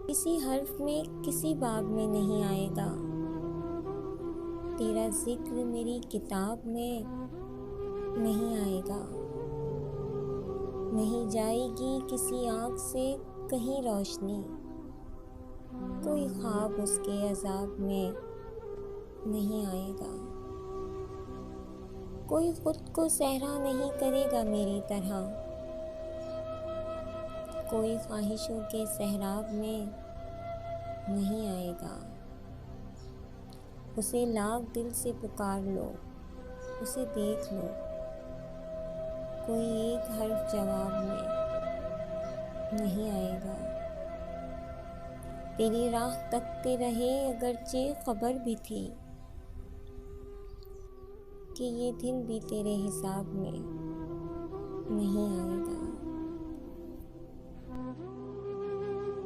किसी हर्फ में किसी बाब में नहीं आएगा। तेरा जिक्र मेरी किताब में नहीं आएगा। नहीं जाएगी किसी आँख से कहीं रोशनी, कोई ख्वाब उसके अज़ाब में नहीं आएगा। कोई खुद को सहरा नहीं करेगा मेरी तरह, कोई ख्वाहिशों के सहराब में नहीं आएगा। उसे लाख दिल से पुकार लो, उसे देख लो, कोई एक हर्फ जवाब में नहीं आएगा। तेरी राह तकते रहे अगरचे खबर भी थी कि ये दिन भी तेरे हिसाब में नहीं आएगा।